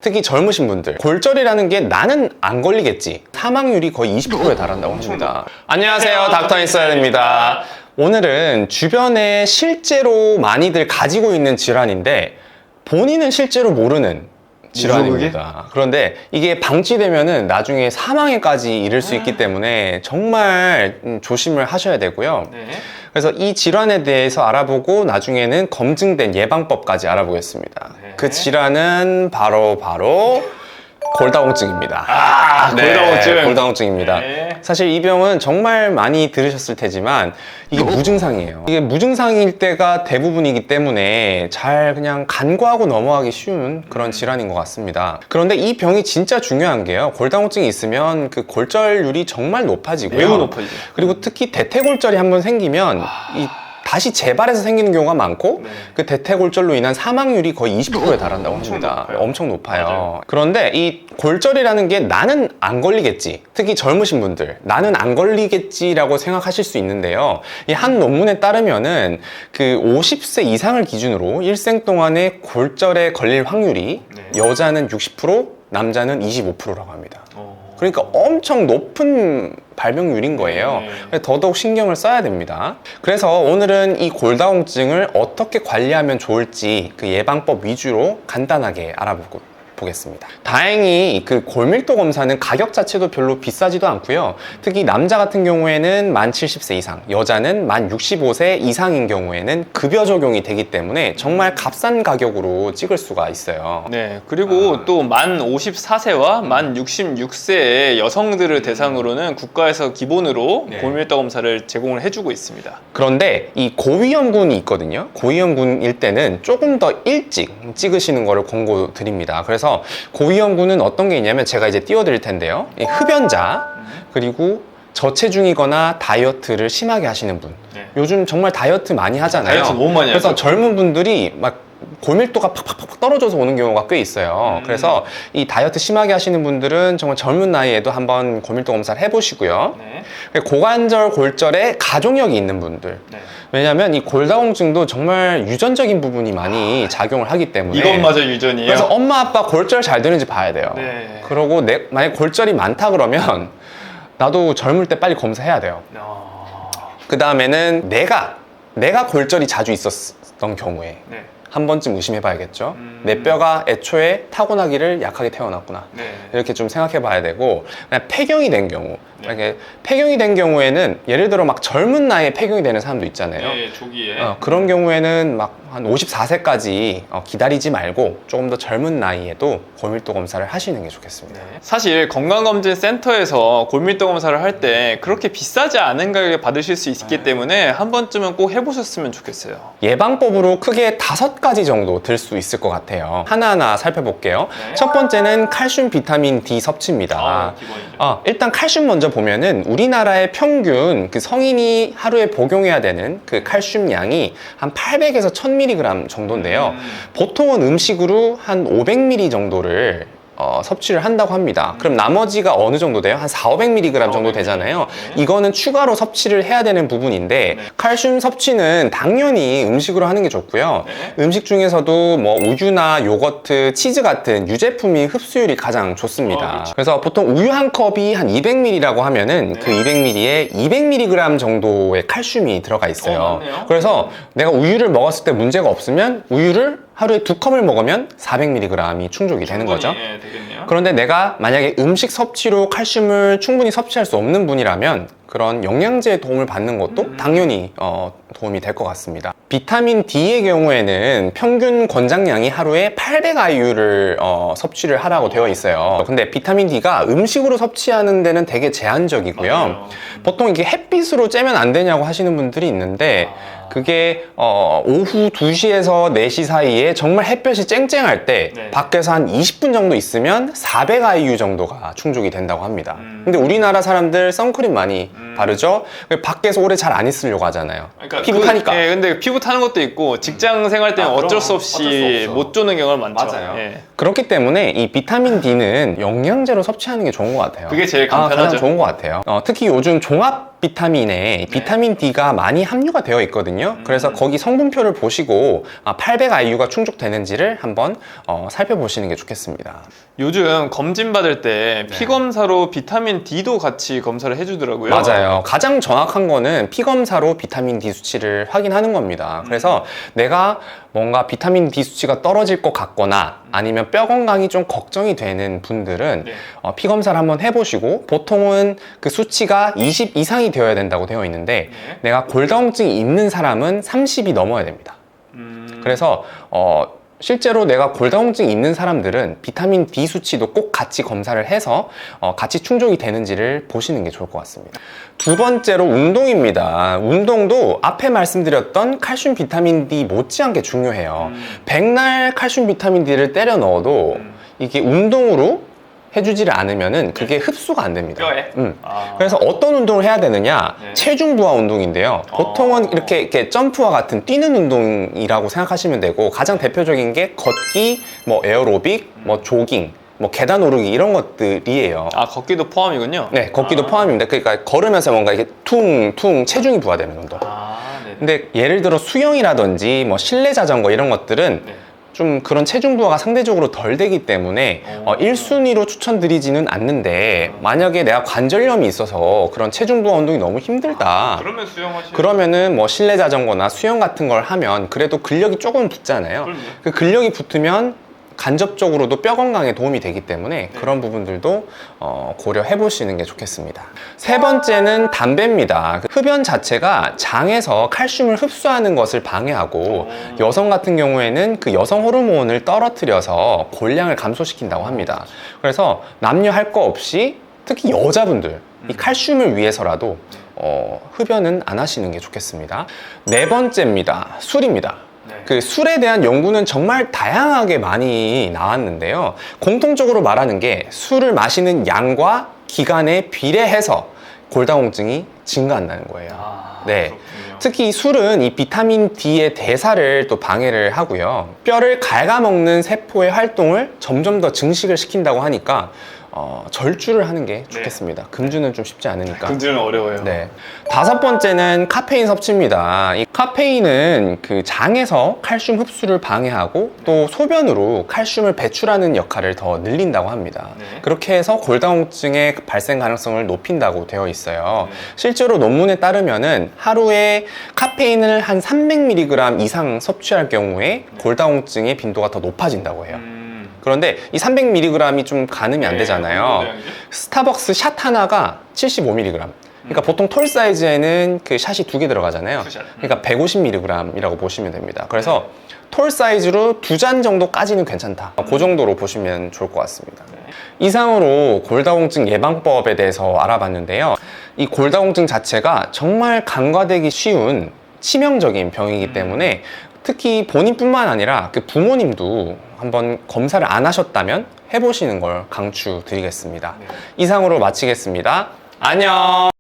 특히 젊으신 분들, 골절이라는 게 나는 안 걸리겠지, 사망률이 거의 20%에 달한다고 합니다. 안녕하세요, 닥터 인사이드입니다. 오늘은 주변에 실제로 많이들 가지고 있는 질환인데 본인은 실제로 모르는 질환입니다. 그런데 이게 방치되면은 나중에 사망에까지 이를 수 있기 때문에 정말 조심을 하셔야 되고요. 그래서 이 질환에 대해서 알아보고 나중에는 검증된 예방법까지 알아보겠습니다. 그 질환은 바로 골다공증입니다. 골다공증. 골다공증입니다. 사실 이 병은 정말 많이 들으셨을 테지만 이게 무증상이에요. 이게 무증상일 때가 대부분이기 때문에 잘 그냥 간과하고 넘어가기 쉬운 그런 질환인 것 같습니다. 그런데 이 병이 진짜 중요한 게요, 골다공증이 있으면 그 골절률이 정말 높아지고요. 매우 높아지죠. 그리고 특히 대퇴골절이 한번 생기면 다시 재발해서 생기는 경우가 많고 그 대퇴골절로 인한 사망률이 거의 20%에 달한다고 합니다. 엄청 높아요. 맞아요. 그런데 이 골절이라는 게 나는 안 걸리겠지, 특히 젊으신 분들 나는 안 걸리겠지라고 생각하실 수 있는데요, 이 한 논문에 따르면은 그 50세 이상을 기준으로 일생 동안에 골절에 걸릴 확률이 여자는 60%, 남자는 25%라고 합니다. 그러니까 엄청 높은 발병률인 거예요. 더더욱 신경을 써야 됩니다. 그래서 오늘은 이 골다공증을 어떻게 관리하면 좋을지 그 예방법 위주로 간단하게 알아보겠습니다. 다행히 그 골밀도 검사는 가격 자체도 별로 비싸지도 않고요. 특히 남자 같은 경우에는 만 70세 이상, 여자는 만 65세 이상인 경우에는 급여 적용이 되기 때문에 정말 값싼 가격으로 찍을 수가 있어요. 네, 그리고 또 만 54세와 만 66세의 여성들을 대상으로는 국가에서 기본으로 골밀도 검사를 제공을 해주고 있습니다. 그런데 이 고위험군이 있거든요. 고위험군일 때는 조금 더 일찍 찍으시는 거를 권고드립니다. 그래서 고위험군은 어떤 게 있냐면 제가 이제 띄워드릴 텐데요, 이 흡연자, 그리고 저체중이거나 다이어트를 심하게 하시는 분, 요즘 정말 다이어트 많이 하잖아요. 다이어트 너무 많이 그래서 하죠. 젊은 분들이 막 골밀도가 팍팍팍 떨어져서 오는 경우가 꽤 있어요. 그래서 이 다이어트 심하게 하시는 분들은 정말 젊은 나이에도 한번 골밀도 검사를 해보시고요. 고관절 골절에 가족력이 있는 분들, 왜냐하면 이 골다공증도 정말 유전적인 부분이 많이 작용을 하기 때문에 이것마저 유전이에요. 그래서 엄마 아빠 골절 잘 되는지 봐야 돼요. 그러고 만약에 골절이 많다 그러면 나도 젊을 때 빨리 검사해야 돼요. 그 다음에는 내가 골절이 자주 있었던 경우에 한 번쯤 의심해 봐야겠죠. 내 뼈가 애초에 타고나기를 약하게 태어났구나, 이렇게 좀 생각해 봐야 되고, 그냥 폐경이 된 경우, 이렇게 폐경이 된 경우에는 예를 들어 막 젊은 나이에 폐경이 되는 사람도 있잖아요. 조기에. 그런 경우에는 막 한 54세까지 기다리지 말고 조금 더 젊은 나이에도 골밀도 검사를 하시는 게 좋겠습니다. 사실 건강검진센터에서 골밀도 검사를 할 때 그렇게 비싸지 않은 가격에 받으실 수 있기 때문에 한 번쯤은 꼭 해보셨으면 좋겠어요. 예방법으로 크게 5가지 정도 들 수 있을 것 같아요. 하나하나 살펴볼게요. 첫 번째는 칼슘, 비타민 D 섭취입니다. 일단 칼슘 먼저 보면은 우리나라의 평균 그 성인이 하루에 복용해야 되는 그 칼슘 양이 한 800에서 1000mg 정도인데요. 보통은 음식으로 한 500mg 정도를 섭취를 한다고 합니다. 그럼 나머지가 어느 정도 돼요? 한 400~500mg 정도 되잖아요. 이거는 추가로 섭취를 해야 되는 부분인데 칼슘 섭취는 당연히 음식으로 하는 게 좋고요. 음식 중에서도 뭐 우유나 요거트, 치즈 같은 유제품이 흡수율이 가장 좋습니다. 그래서 보통 우유 한 컵이 한 200ml라고 하면은 그 200ml에 200mg 정도의 칼슘이 들어가 있어요. 그래서 내가 우유를 먹었을 때 문제가 없으면 우유를 하루에 2컵을 먹으면 400mg이 충족이 되는 거죠. 그런데 내가 만약에 음식 섭취로 칼슘을 충분히 섭취할 수 없는 분이라면 그런 영양제의 도움을 받는 것도 당연히 도움이 될 것 같습니다. 비타민 D의 경우에는 평균 권장량이 하루에 800IU를 섭취를 하라고 되어 있어요. 근데 비타민 D가 음식으로 섭취하는 데는 되게 제한적이고요. 보통 이게 햇빛으로 쬐면 안 되냐고 하시는 분들이 있는데 그게 오후 2시에서 4시 사이에 정말 햇볕이 쨍쨍할 때 밖에서 한 20분 정도 있으면 400IU 정도가 충족이 된다고 합니다. 근데 우리나라 사람들 선크림 많이 바르죠? 밖에서 오래 잘 안 있으려고 하잖아요. 그러니까 피부 타니까. 근데 피부 타는 것도 있고 직장 생활 때는 어쩔 수 없이 못 조는 경우가 많죠. 맞아요. 그렇기 때문에 이 비타민 D는 영양제로 섭취하는 게 좋은 것 같아요. 그게 제일 간편하죠. 가장 좋은 것 같아요. 특히 요즘 종합 비타민에 비타민 D가 많이 함유가 되어 있거든요. 그래서 거기 성분표를 보시고 800IU가 충족되는지를 한번 살펴보시는 게 좋겠습니다. 요즘 검진 받을 때 피 검사로 비타민 D도 같이 검사를 해주더라고요. 맞아요. 가장 정확한 거는 피 검사로 비타민 D 수치를 확인하는 겁니다. 그래서 내가 뭔가 비타민 D 수치가 떨어질 것 같거나 아니면 뼈 건강이 좀 걱정이 되는 분들은 피 검사를 한번 해보시고, 보통은 그 수치가 20 이상이 되어야 된다고 되어 있는데 내가 골다공증이 있는 사람은 30이 넘어야 됩니다. 그래서 실제로 내가 골다공증이 있는 사람들은 비타민 D 수치도 꼭 같이 검사를 해서 같이 충족이 되는지를 보시는 게 좋을 것 같습니다. 두 번째로 운동입니다. 운동도 앞에 말씀드렸던 칼슘 비타민 D 못지않게 중요해요. 백날 칼슘 비타민 D를 때려 넣어도 이게 운동으로 해주지를 않으면은 그게 흡수가 안 됩니다. 뼈에? 그래서 어떤 운동을 해야 되느냐? 네. 체중 부하 운동인데요. 보통은 이렇게 점프와 같은 뛰는 운동이라고 생각하시면 되고, 가장 대표적인 게 걷기, 뭐 에어로빅, 뭐 조깅, 뭐 계단 오르기 이런 것들이에요. 걷기도 포함이군요. 네, 걷기도 포함입니다. 그러니까 걸으면서 뭔가 이렇게 퉁퉁 체중이 부하되는 운동. 네네. 근데 예를 들어 수영이라든지 뭐 실내 자전거 이런 것들은 좀 그런 체중 부하가 상대적으로 덜 되기 때문에 1순위로 추천드리지는 않는데, 만약에 내가 관절염이 있어서 그런 체중 부하 운동이 너무 힘들다, 그러면 수영하시면 그러면은 뭐 실내 자전거나 수영 같은 걸 하면 그래도 근력이 조금 붙잖아요. 그 근력이 붙으면 간접적으로도 뼈 건강에 도움이 되기 때문에 그런 부분들도 고려해 보시는 게 좋겠습니다. 세 번째는 담배입니다. 흡연 자체가 장에서 칼슘을 흡수하는 것을 방해하고, 여성 같은 경우에는 그 여성 호르몬을 떨어뜨려서 골량을 감소시킨다고 합니다. 그래서 남녀 할 거 없이 특히 여자분들 이 칼슘을 위해서라도 흡연은 안 하시는 게 좋겠습니다. 네 번째입니다. 술입니다. 그 술에 대한 연구는 정말 다양하게 많이 나왔는데요. 공통적으로 말하는 게 술을 마시는 양과 기간에 비례해서 골다공증이 증가한다는 거예요. 네. 특히 술은 이 비타민 D의 대사를 또 방해를 하고요. 뼈를 갉아먹는 세포의 활동을 점점 더 증식을 시킨다고 하니까 절주를 하는 게 좋겠습니다. 금주는 좀 쉽지 않으니까. 금주는 어려워요. 네. 다섯 번째는 카페인 섭취입니다. 이 카페인은 그 장에서 칼슘 흡수를 방해하고 또 소변으로 칼슘을 배출하는 역할을 더 늘린다고 합니다. 그렇게 해서 골다공증의 발생 가능성을 높인다고 되어 있어요. 실제로 논문에 따르면은 하루에 카페인을 한 300mg 이상 섭취할 경우에 골다공증의 빈도가 더 높아진다고 해요. 그런데 이 300mg이 좀 가늠이 안 되잖아요. 스타벅스 샷 하나가 75mg. 그러니까 보통 톨 사이즈에는 그 샷이 2개 들어가잖아요. 그러니까 150mg이라고 보시면 됩니다. 그래서 톨 사이즈로 2잔 정도까지는 괜찮다. 그 정도로 보시면 좋을 것 같습니다. 이상으로 골다공증 예방법에 대해서 알아봤는데요. 이 골다공증 자체가 정말 간과되기 쉬운 치명적인 병이기 때문에 특히 본인뿐만 아니라 그 부모님도 한번 검사를 안 하셨다면 해보시는 걸 강추드리겠습니다. 이상으로 마치겠습니다. 안녕.